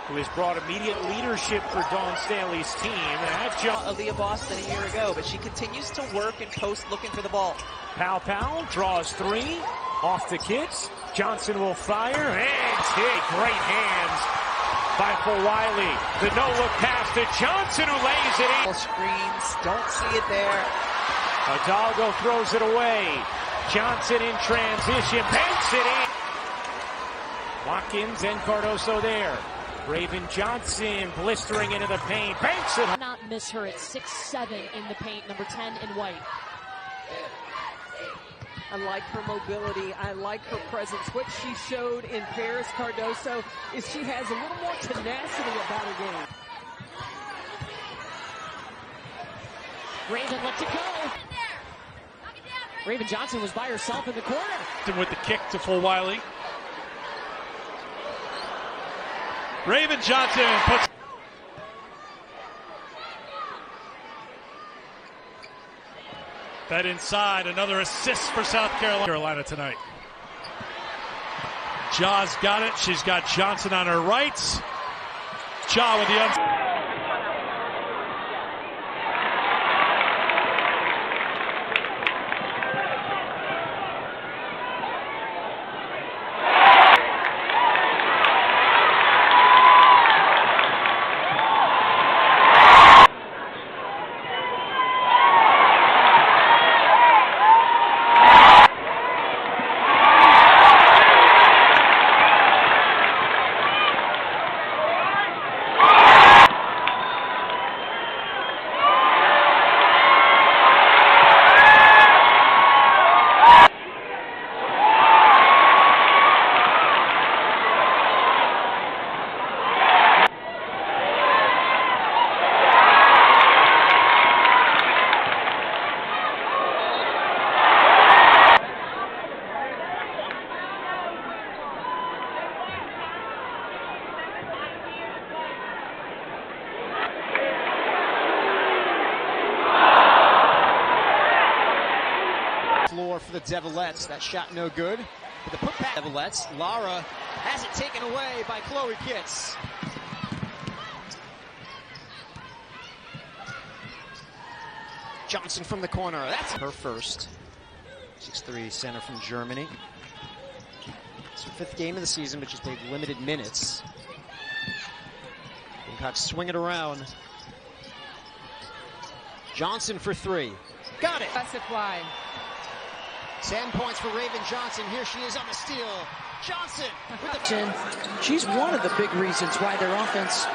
who has brought immediate leadership for Dawn Staley's team. And that Aaliyah Boston a year ago, but she continues to work and post looking for the ball. Powell draws three, off the kicks. Johnson will fire, and hit. Great hands by Wiley. The no-look pass to Johnson, who lays it in. Screens, don't see it there. Hidalgo throws it away. Johnson in transition, banks it in. Watkins and Cardoso there. Raven Johnson blistering into the paint, banks it. Not miss her at 6'7" in the paint, number 10 in white. I like her mobility. I like her presence. What she showed in Paris Cardoso is she has a little more tenacity about her game. Raven lets it go. Raven Johnson was by herself in the corner. With the kick to Wiley. Raven Johnson puts that inside. Another assist for South Carolina tonight. Ja's got it. She's got Johnson on her right. Ja with the floor for the Devilettes. That shot no good. But the putback Devilettes. Lara has it taken away by Chloe Kitts. Johnson from the corner. That's her first. 6'3" center from Germany. It's her fifth game of the season, but she's played limited minutes. Gamecocks swing it around. Johnson for three. Got it. That's it wide. 10 points for Raven Johnson. Here she is on the steal. Johnson with the... She's one of the big reasons why their offense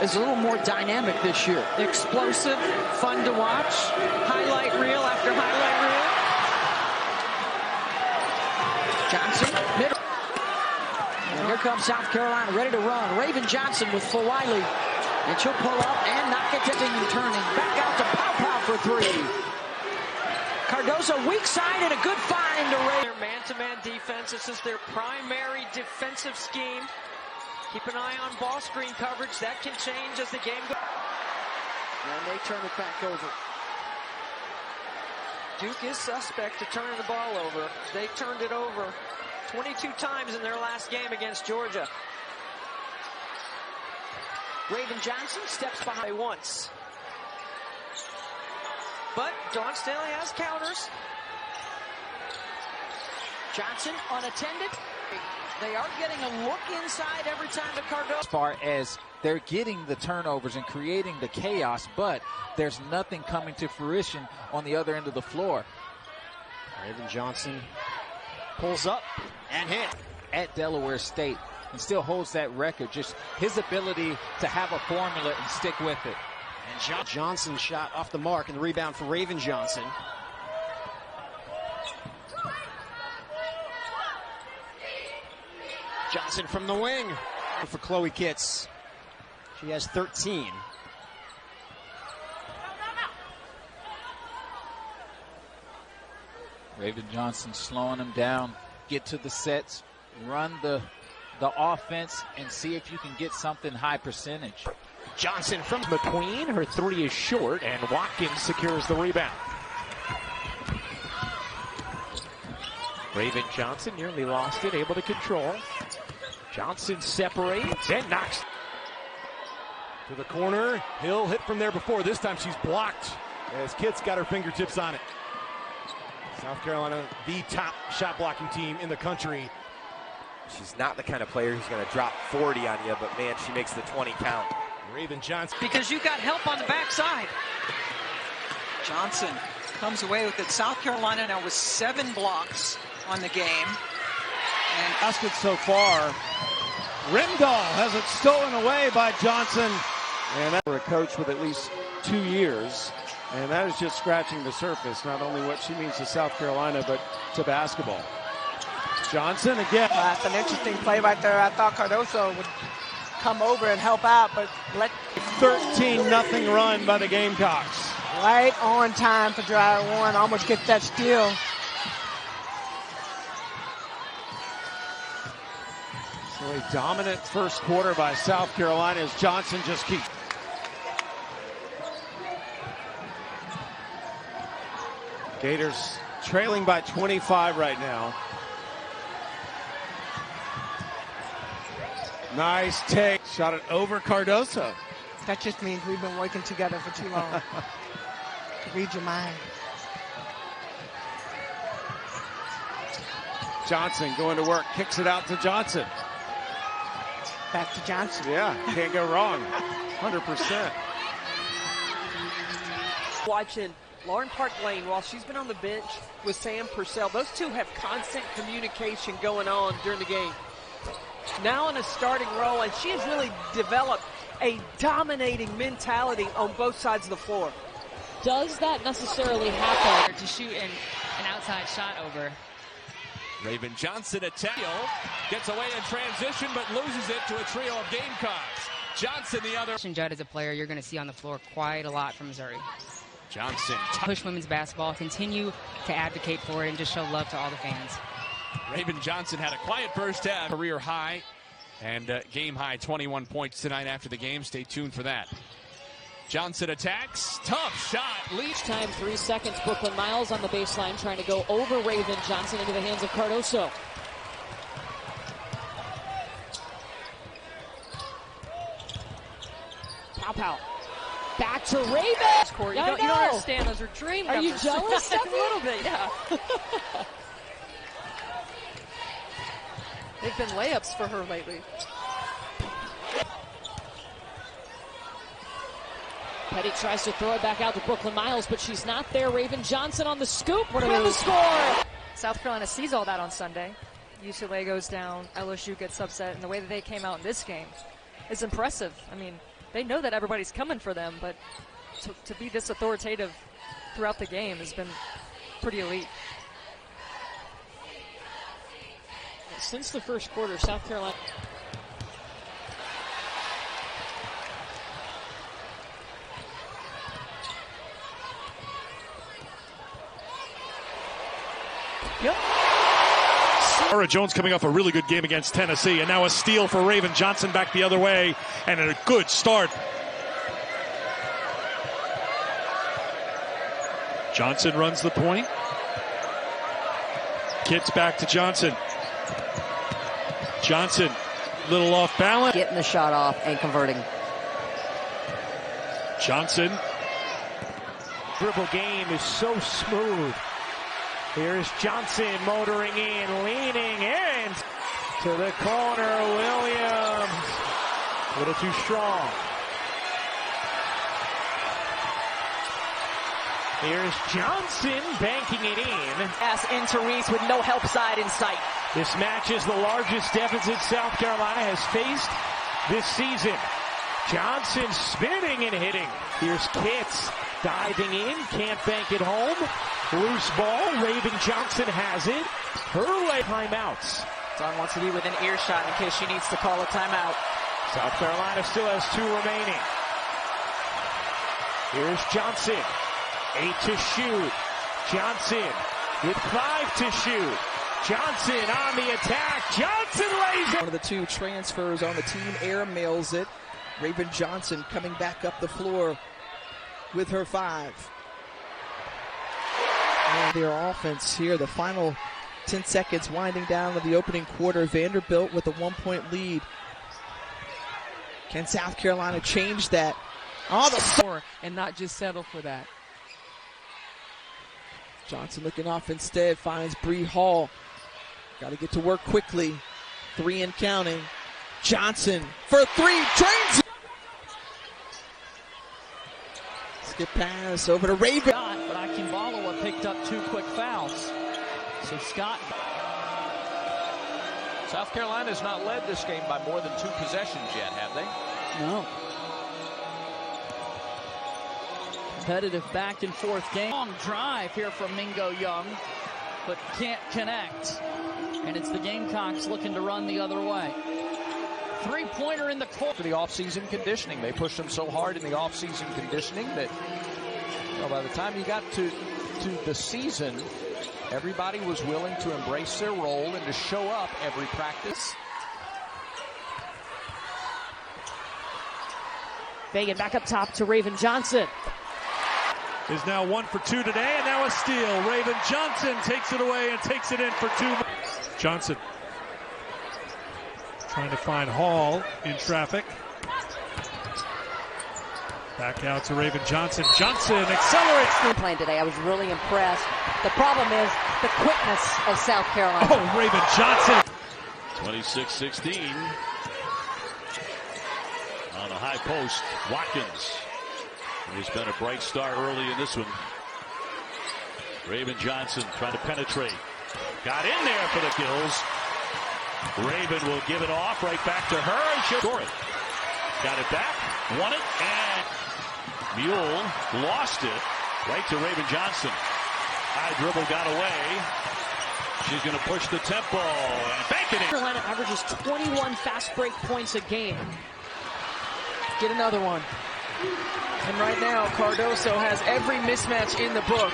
is a little more dynamic this year. Explosive, fun to watch, highlight reel after highlight reel. Johnson, middle. And here comes South Carolina, ready to run. Raven Johnson with Wiley. And she'll pull up and knock it to and turning. Back out to Powell for three. Cardoso weak side and a good find to Raven. Their man-to-man defense. This is their primary defensive scheme. Keep an eye on ball screen coverage. That can change as the game goes. And they turn it back over. Duke is suspect to turning the ball over. They turned it over 22 times in their last game against Georgia. Raven Johnson steps behind once. But Dawn Staley has counters. Johnson unattended. They are getting a look inside every time to Cardoso. As far as they're getting the turnovers and creating the chaos, but there's nothing coming to fruition on the other end of the floor. Raven Johnson pulls up and hit. At Delaware State and still holds that record. Just his ability to have a formula and stick with it. And Johnson shot off the mark and the rebound for Raven Johnson. Johnson from the wing for Chloe Kitts. She has 13. Raven Johnson slowing them down. Get to the sets, run the offense, and see if you can get something high percentage. Johnson from McQueen. Her three is short, and Watkins secures the rebound. Raven Johnson nearly lost it, able to control. Johnson separates and knocks. To the corner. Hill hit from there before. This time she's blocked as Kitts got her fingertips on it. South Carolina, the top shot blocking team in the country. She's not the kind of player who's going to drop 40 on you, but man, she makes the 20 count. Raven Johnson. Because you got help on the backside. Johnson comes away with it. South Carolina now with 7 blocks on the game. And basket so far. Rimdahl has it stolen away by Johnson. And that for a coach with at least 2 years. And that is just scratching the surface, not only what she means to South Carolina, but to basketball. Johnson again. That's an interesting play right there. I thought Cardoso would come over and help out, but 13-0 run by the Gamecocks. Right on time for Dryer Warren. Almost get that steal. So a dominant first quarter by South Carolina as Johnson just keeps. Gators trailing by 25 right now. Nice take. Shot it over Cardoso. That just means we've been working together for too long. Read your mind. Johnson going to work, kicks it out to Johnson. Back to Johnson. Yeah, can't go wrong. 100%. Watching Lauren Park Lane, while she's been on the bench with Sam Purcell, those two have constant communication going on during the game. Now in a starting role, and she has really developed a dominating mentality on both sides of the floor. Does that necessarily happen? To shoot an outside shot over. Raven Johnson attack. Gets away in transition, but loses it to a trio of Gamecocks. Johnson, the other. Judd is a player you're going to see on the floor quite a lot from Missouri. Johnson. Push women's basketball, continue to advocate for it, and just show love to all the fans. Raven Johnson had a quiet first half. Career high and game high 21 points tonight after the game. Stay tuned for that. Johnson attacks. Tough shot. Each time 3 seconds. Brooklyn Miles on the baseline trying to go over Raven Johnson into the hands of Cardoso. Pow. Back to Raven. You don't understand. Those are dream numbers. Are you jealous? A little bit, yeah. They've been layups for her lately. Petty tries to throw it back out to Brooklyn Miles, but she's not there. Raven Johnson on the scoop for the score. South Carolina sees all that on Sunday. UCLA goes down, LSU gets upset, and the way that they came out in this game is impressive. I mean, they know that everybody's coming for them, but to be this authoritative throughout the game has been pretty elite. Since the first quarter, South Carolina. Yep. Sarah Jones coming off a really good game against Tennessee, and now a steal for Raven Johnson back the other way, and a good start. Johnson runs the point. Kitts back to Johnson. Johnson, little off balance. Getting the shot off and converting. Johnson. Dribble game is so smooth. Here's Johnson motoring in, leaning in to the corner. Williams, a little too strong. Here's Johnson banking it in. Pass into Reese with no help side in sight. This match is the largest deficit South Carolina has faced this season. Johnson spinning and hitting. Here's Kitts diving in, can't bank it home. Loose ball, Raven Johnson has it. Her timeouts. Dawn wants to be within earshot in case she needs to call a timeout. South Carolina still has 2 remaining. Here's Johnson. 8 to shoot. Johnson with 5 to shoot. Johnson on the attack. Johnson lays it. One of the 2 transfers on the team airmails it. Raven Johnson coming back up the floor with her 5. And their offense here, the final 10 seconds winding down of the opening quarter. Vanderbilt with a 1-point lead. Can South Carolina change that? Oh, the score and not just settle for that. Johnson looking off instead, finds Bree Hall. Got to get to work quickly. 3 and counting. Johnson for 3, trains. Skip pass over to Raven. But Akinbalawa picked up 2 quick fouls. So Scott. South Carolina has not led this game by more than 2 possessions yet, have they? No. Competitive back and forth game. Long drive here from Mingo Young, but can't connect. And it's the Gamecocks looking to run the other way. 3-pointer in the court. For the offseason conditioning. They pushed them so hard in the offseason conditioning that by the time you got to the season, everybody was willing to embrace their role and to show up every practice. Fagan back up top to Raven Johnson. Is now 1 for 2 today, and now a steal. Raven Johnson takes it away and takes it in for 2. Johnson trying to find Hall in traffic. Back out to Raven Johnson. Johnson accelerates. Playing today, I was really impressed. The problem is the quickness of South Carolina. Oh, Raven Johnson. 26-16. On a high post, Watkins. He's been a bright star early in this one. Raven Johnson trying to penetrate. Got in there for the kills. Raven will give it off right back to her, and she'll score it. Got it back, won it, and Mule lost it right to Raven Johnson. High dribble got away. She's going to push the tempo and bank it in. Carolina averages 21 fast break points a game. Get another one. And right now, Cardoso has every mismatch in the book.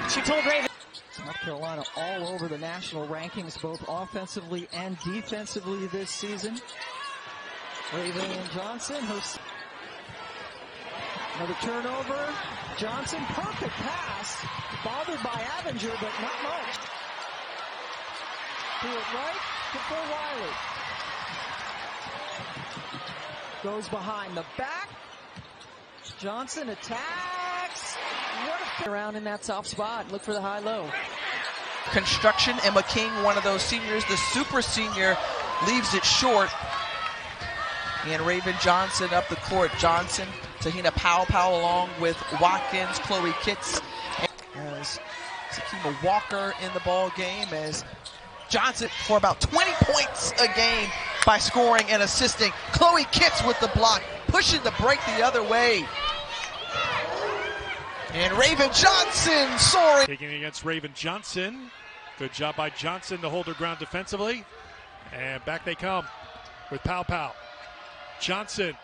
She told Raven. South Carolina all over the national rankings, both offensively and defensively this season. Raven Johnson, another turnover. Johnson, perfect pass. Bothered by Avinger, but not much. To it right before Wiley. Goes behind the back. Johnson attacks. What a around in that soft spot. Look for the high-low. Construction, Emma King, one of those seniors. The super senior leaves it short. And Raven Johnson up the court. Johnson, Tahina Powell along with Watkins, Chloe Kitts. As Sakima Walker in the ball game as Johnson for about 20 points a game by scoring and assisting. Chloe Kitts with the block, pushing the break the other way. And Raven Johnson soaring. Taking against Raven Johnson. Good job by Johnson to hold her ground defensively. And back they come with Powell. Johnson.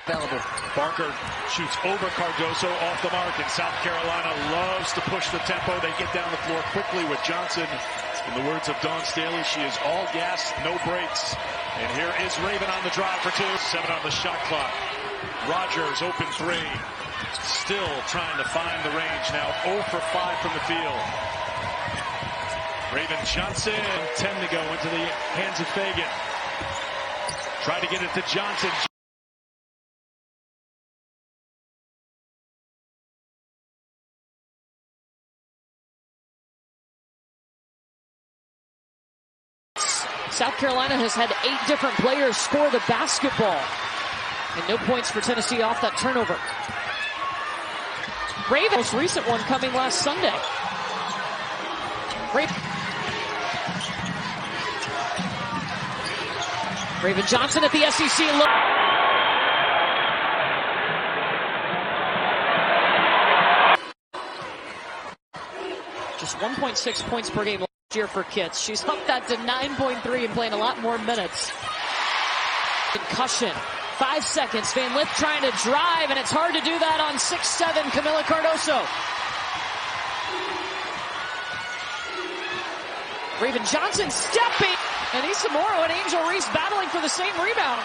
Available. Barker shoots over Cardoso off the mark, and South Carolina loves to push the tempo. They get down the floor quickly with Johnson. In the words of Dawn Staley, she is all gas, no brakes. And here is Raven on the drive for 2. 7 on the shot clock. Rogers open 3. Still trying to find the range. Now 0 for 5 from the field. Raven Johnson, 10 to go into the hands of Fagan. Try to get it to Johnson. South Carolina has had 8 different players score the basketball. And no points for Tennessee off that turnover. Raven, most recent one coming last Sunday. Raven Johnson at the SEC look. Just 1.6 points per game last year for Kitts. She's upped that to 9.3 and playing a lot more minutes. Concussion. 5 seconds. Van Lith trying to drive, and it's hard to do that on 6'7" Camila Cardoso. Raven Johnson stepping. And Issa Morrow and Angel Reese battling for the same rebound.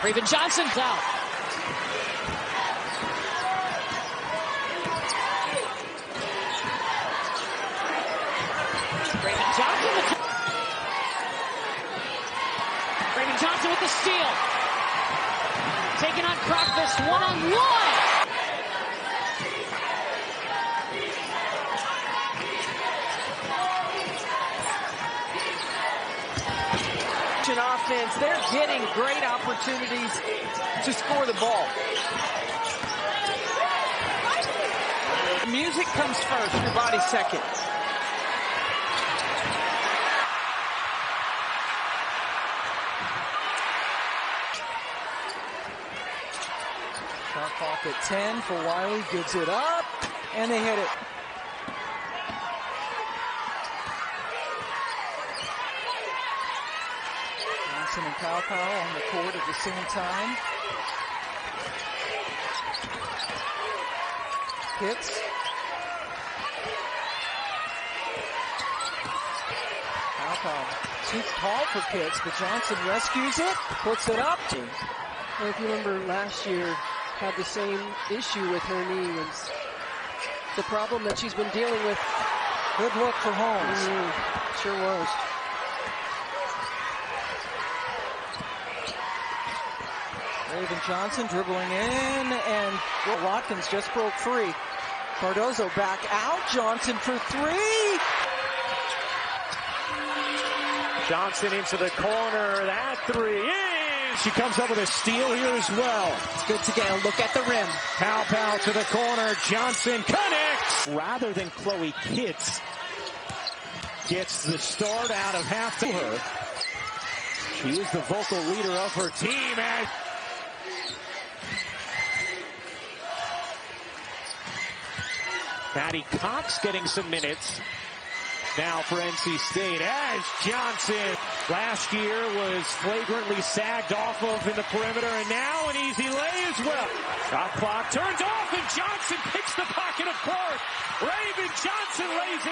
Raven Johnson's out. the steal. Taking on Crockfist one-on-one. Offense, they're getting great opportunities to score the ball. Music comes first, your body second. Shot clock at 10 for Wiley, gives it up, and they hit it. Johnson and Pow on the court at the same time. Hits. Pow too tall for Pitts, but Johnson rescues it, puts it up. Well, if you remember last year, had the same issue with her knee. And the problem that she's been dealing with. Good look for Holmes. Sure was. Raven Johnson dribbling in, and Watkins just broke free. Cardozo back out. Johnson for three. Johnson into the corner. That three is. She comes up with a steal here as well. It's good to get a look at the rim. Pow to the corner. Johnson connects. Rather than Chloe Kitts gets the start out of half to her. She is the vocal leader of her team. And Maddie Cox getting some minutes now for NC State as Johnson last year was flagrantly sagged off of in the perimeter, and now an easy lay as well. Shot clock turns off and Johnson picks the pocket of court. Raven Johnson lays it